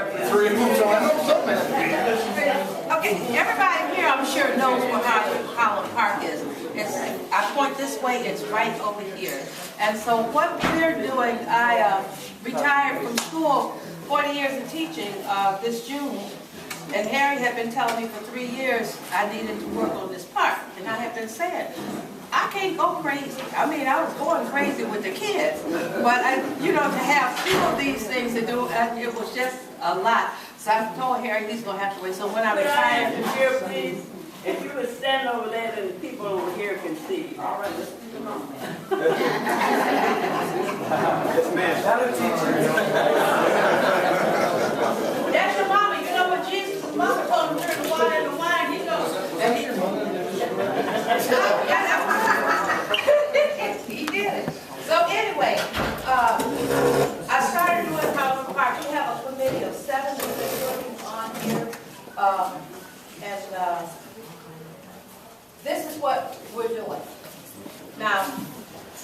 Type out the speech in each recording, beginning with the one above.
back for 3 and so I know something. Okay, everybody here I'm sure knows where Holland Park is. I point this way, it's right over here. And so what we're doing, I retired from school, 40 years of teaching this June. And Harry had been telling me for 3 years I needed to work on this park. And I had been saying, I can't go crazy. I mean, I was going crazy with the kids. But, you know, to have 2 of these things to do, it was just a lot. So I told Harry he's going to have to wait. So when I retired... Here, please. If you would stand over there, then the people over here can see. All right, let's keep it on. Yes, ma'am. That's your mama. You know what Jesus' mama told him to turn the water into wine? He goes, he did it. So anyway, I started doing Holland Park. We have a committee of 7 that's working on here. This is what we're doing. Now,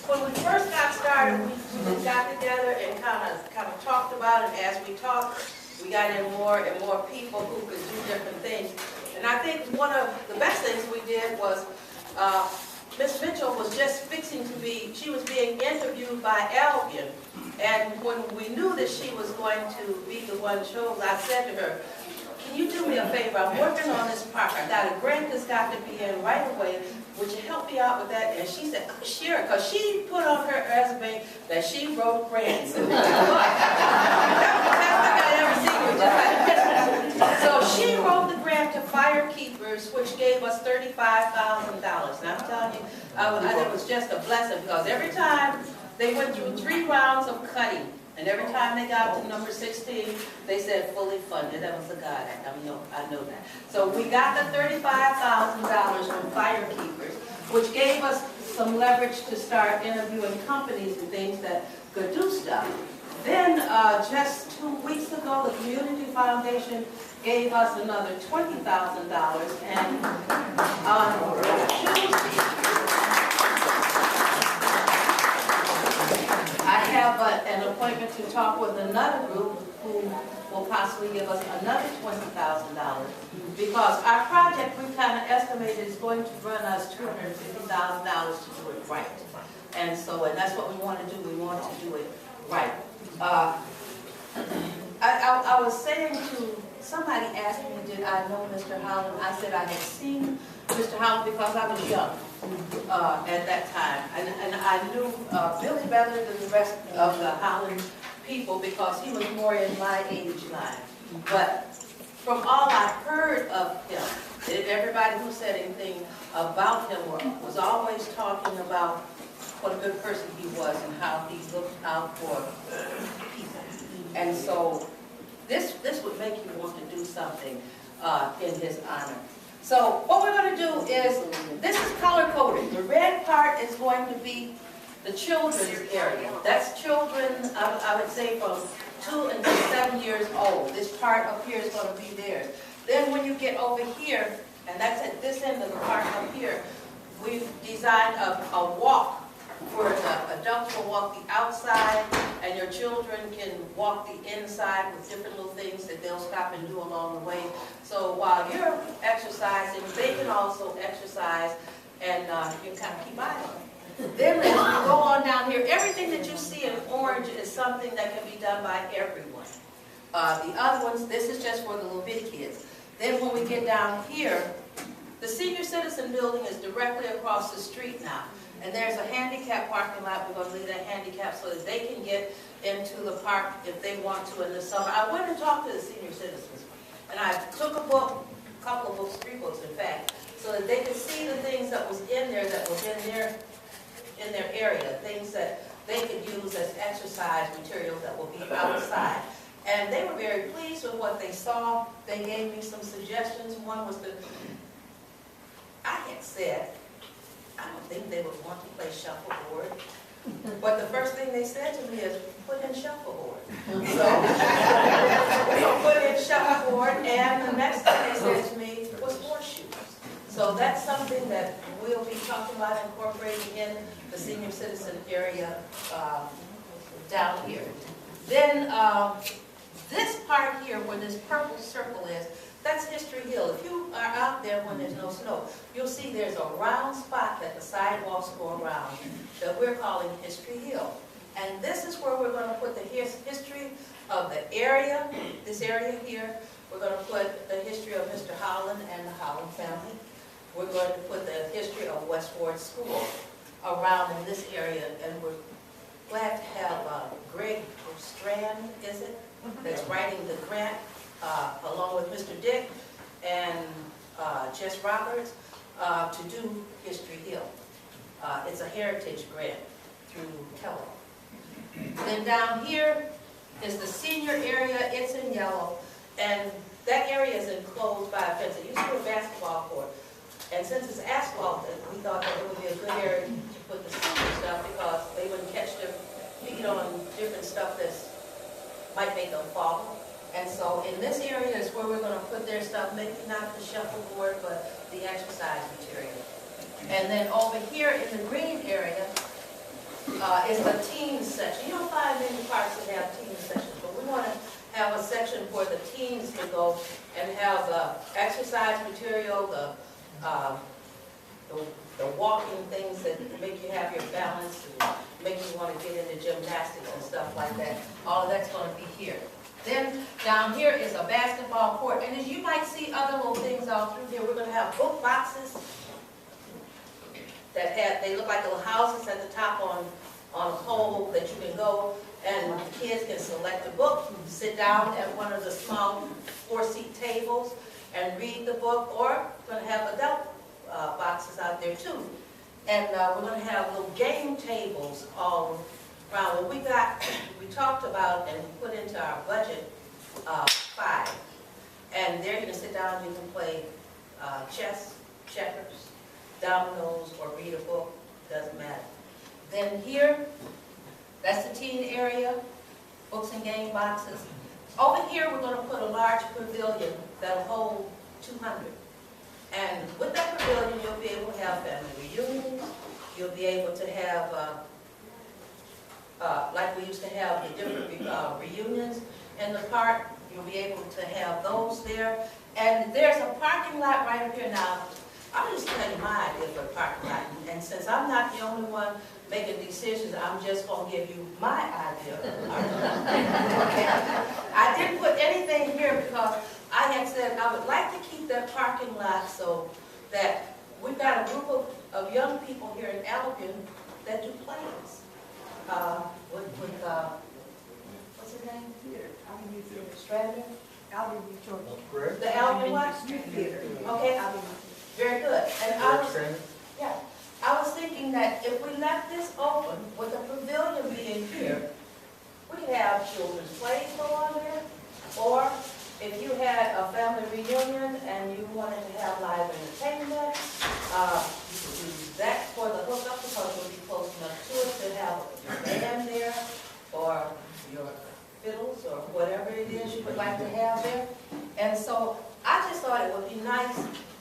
when we first got started, we just got together and kind of talked about it. As we talked, we got in more and more people who could do different things. And I think one of the best things we did was Miss Mitchell was just fixing to be, she was being interviewed by Albion. And when we knew that she was going to be the one chosen, I said to her, can you do me a favor? I'm working on this park. I got a grant that's got to be in right away. Would you help me out with that? And she said, oh, sure, because she put on her resume that she wrote grants. That's the best I ever seen her, just like this. So she wrote the grant to Fire Keepers, which gave us $35,000. And I'm telling you, it was just a blessing, because every time they went through 3 rounds of cutting, and every time they got to number 16, they said fully funded. That was a God act. I know that. So we got the $35,000 from Fire Keepers, which gave us some leverage to start interviewing companies and things that could do stuff. Then just 2 weeks ago, the Community Foundation gave us another $20,000, and on Tuesday, I have an appointment to talk with another group who will possibly give us another $20,000, because our project we kind of estimated is going to run us $250,000 to do it right. And that's what we want to do. We want to do it right. I was saying to somebody, asked me, did I know Mr. Holland? I said I had seen Mr. Holland because I was young at that time. And I knew Billy better than the rest of the Holland people because he was more in my age line. But from all I heard of him, everybody who said anything about him was always talking about what a good person he was and how he looked out for people. And so this would make you want to do something in his honor. So what we're going to do is, this is color-coded. The red part is going to be the children's area. That's children, I would say, from 2 until 7 years old. This part up here is going to be theirs. Then when you get over here, and that's at this end of the park up here, we've designed a walk where the adults will walk the outside and your children can walk the inside with different little things that they'll stop and do along the way. So while you're exercising, they can also exercise, and you kind of keep eye on it. Then as we go on down here, everything that you see in orange is something that can be done by everyone. The other ones, this is just for the little bitty kids. Then when we get down here, the senior citizen building is directly across the street now. And there's a handicap parking lot. We're going to leave that handicap so that they can get into the park if they want to in the summer. I went and talked to the senior citizens, and I took a book, a couple of books, 3 books in fact, so that they could see the things that was in there that was in their area, things that they could use as exercise materials that will be outside. And they were very pleased with what they saw. They gave me some suggestions. One was that I had said, I don't think they would want to play shuffleboard. But the first thing they said to me is, put in shuffleboard. So we put in shuffleboard, and the next thing they said to me was horseshoes. So that's something that we'll be talking about incorporating in the senior citizen area down here. Then this part here where this purple circle is, that's History Hill. If you are out there when there's no snow, you'll see there's a round spot that the sidewalks go around that we're calling History Hill. And this is where we're going to put the history of the area, this area here. We're going to put the history of Mr. Holland and the Holland family. We're going to put the history of Westward School around in this area. And we're glad to have Greg Strand, is it, that's writing the grant, along with Mr. Dick and Jess Roberts, to do History Hill. It's a heritage grant through Kellogg. Then down here is the senior area. It's in yellow, and that area is enclosed by a fence. It used to be a basketball court, and since it's asphalt, we thought that it would be a good area to put the senior stuff because they wouldn't catch their feet on different stuff that might make them fall. And so in this area is where we're going to put their stuff, maybe not the shuffleboard, but the exercise material. And then over here in the green area is the teens section. You don't find many parks that have teen sections, but we want to have a section for the teens to go and have the exercise material, the walking things that make you have your balance and make you want to get into gymnastics and stuff like that. All of that's going to be here. Then down here is a basketball court, and as you might see other little things all through here, we're going to have book boxes that they look like little houses at the top on a pole that you can go, and the kids can select a book, sit down at one of the small 4-seat tables and read the book, or we're going to have adult boxes out there too. And we're going to have little game tables all around. Well, we talked about and put into our budget 5. And there you can sit down and you can play chess, checkers, dominoes, or read a book, doesn't matter. Then here, that's the teen area, books and game boxes. Over here, we're going to put a large pavilion that'll hold 200. And with that pavilion, you'll be able to have family reunions. You'll be able to have, like we used to have the different reunions in the park. You'll be able to have those there. And there's a parking lot right up here now. I'll just tell you my idea for a parking lot. And since I'm not the only one making decisions, I'm just going to give you my idea of a parking lot. Okay? I didn't put anything here because I had said I would like to keep that parking lot so that we've got a group of young people here in Albion that do plays. What's his name? Strander? Albion Georgia. The Albion what? Theater. Okay, very good. And I was thinking that if we left this open with a pavilion being here, we could have children's plays go on there, or if you had a family reunion and you wanted to have live entertainment, you could use that for the hookup because we'll be close enough to it to have a band there, or your fiddles, or whatever it is you would like to have there. And so I just thought it would be nice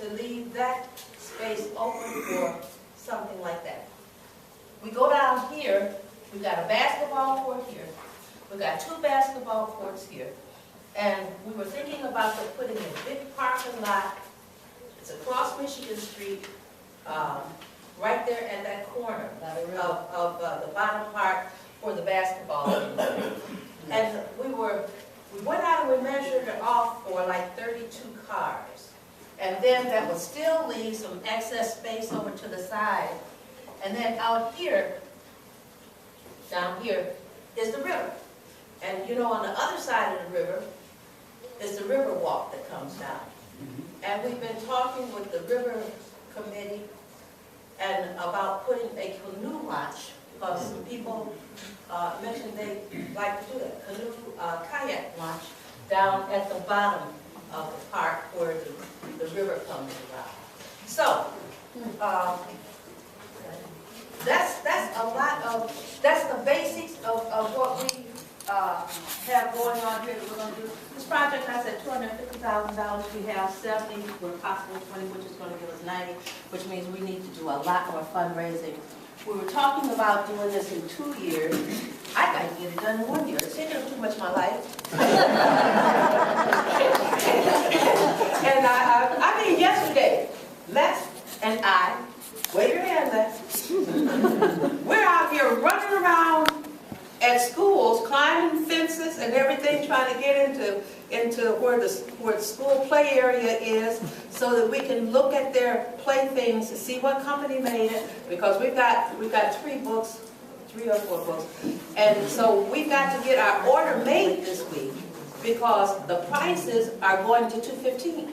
to leave that space open for something like that. We go down here, we've got a basketball court here, we've got 2 basketball courts here, and we were thinking about putting a big parking lot. It's across Michigan Street, right there at that corner of the bottom part for the basketball. And we went out and we measured it off for like 32 cars. And then that would still leave some excess space over to the side. And then out here, down here, is the river. And you know, on the other side of the river is the river walk that comes down. And we've been talking with the river committee and about putting a canoe launch, because some people mentioned they like to do that, canoe kayak launch down at the bottom of the park where the river comes around. So, that's a lot of, that's the basics of what we have going on here that we're going to do. This project, I said $250,000. We have 70, we're possible 20, which is going to give us 90, which means we need to do a lot more fundraising we were talking about doing this in 2 years. I'd like to get it done in 1 year. It's taking up too much of my life. And I mean, yesterday, Les and I, wave your hand, Les. We're out here running around at schools, climbing fences and everything, trying to get into where the school play area is, so that we can look at their playthings to see what company made it. Because we've got 3 or 4 books, and so we've got to get our order made this week, because the prices are going to $215,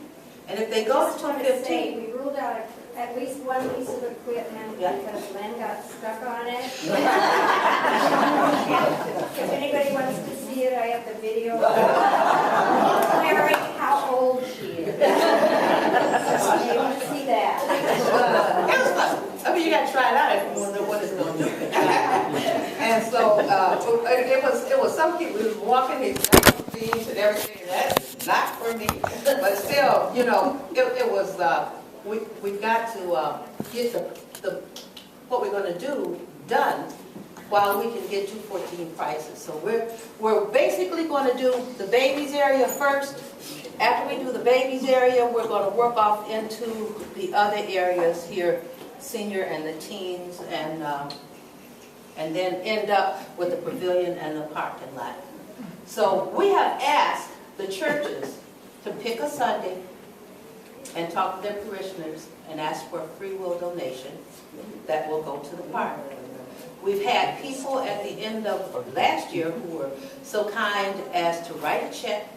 and if they go to $215, we ruled out at least one piece of equipment because Len got stuck on it. If anybody wants to see it, I have the video of Clary, how old she is. So you want to see that. it was fun. I mean, you got to try it out if you want to know what it's going to do. And so it was some people who was walking these things and everything. That's not for me, but still, you know, it was. We've got to get what we're going to do done while we can get 214 prices. So we're basically going to do the babies area first. After we do the babies area, we're going to work off into the other areas here, senior and the teens, and then end up with the pavilion and the parking lot. So we have asked the churches to pick a Sunday and talk to their parishioners and ask for a free will donation that will go to the park. We've had people at the end of last year who were so kind as to write a check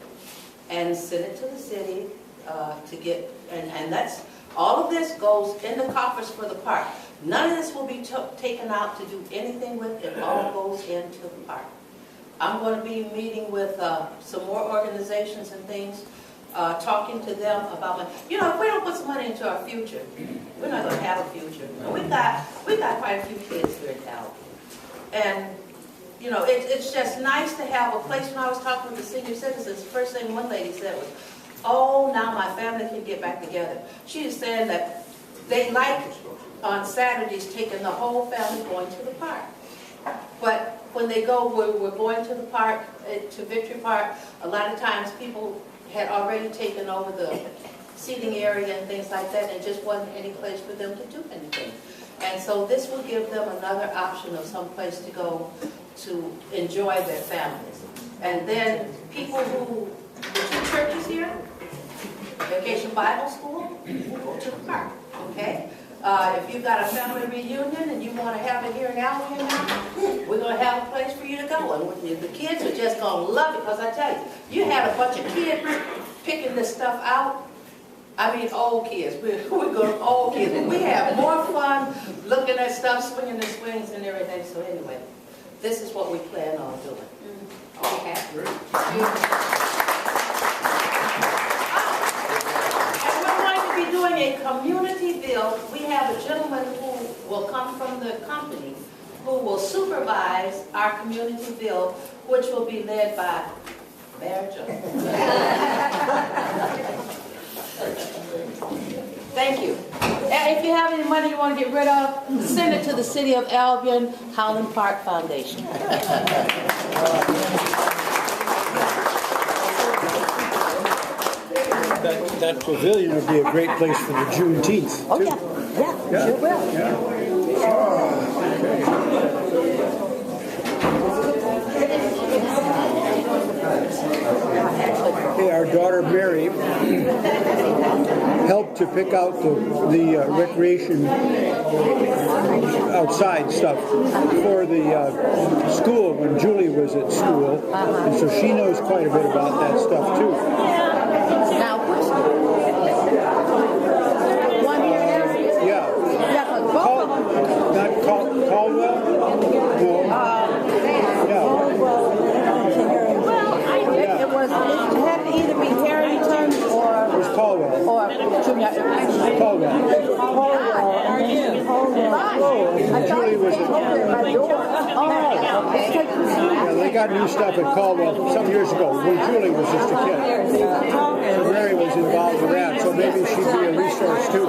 and send it to the city to get, and that's, all of this goes in the coffers for the park. None of this will be taken out to do anything with it. It all goes into the park. I'm going to be meeting with some more organizations and things, talking to them about, you know, if we don't put some money into our future, we're not going to have a future. We've got quite a few kids here in town. And, you know, it's just nice to have a place. When I was talking with the senior citizens, the first thing one lady said was, oh, now my family can get back together. She is saying that they like on Saturdays taking the whole family going to the park. But when they go, we're going to the park, to Victory Park, a lot of times people had already taken over the seating area and things like that, and just wasn't any place for them to do anything. And so this will give them another option of some place to go to enjoy their families. And then people who, the 2 churches here, Vacation Bible School, will go to the park, okay? If you've got a family reunion and you want to have it here in Albion now, we're going to have a place for you to go. And the kids are just going to love it, because I tell you, you had a bunch of kids picking this stuff out. I mean, old kids. We're going old kids. And we have more fun looking at stuff, swinging the swings and everything. So anyway, this is what we plan on doing. Okay? Doing a community build. We have a gentleman who will come from the company who will supervise our community build, which will be led by Mayor Joe. Thank you. And if you have any money you want to get rid of, send it to the City of Albion Holland Park Foundation. That pavilion would be a great place for the Juneteenth. Oh, too. yeah. Yeah, sure will. Hey, our daughter Mary helped to pick out the recreation outside stuff for the school when Julie was at school, and so she knows quite a bit about that stuff too. Now, one here now? Yeah. Yeah, but both of them. Not Caldwell? No. Yeah. Well, I think it had to either be Harrington It was Caldwell. or Junior. Caldwell. Julie was at yeah, they got new stuff at Caldwell some years ago when Julie was just a kid. So Mary was involved with that, so maybe she'd be a resource too.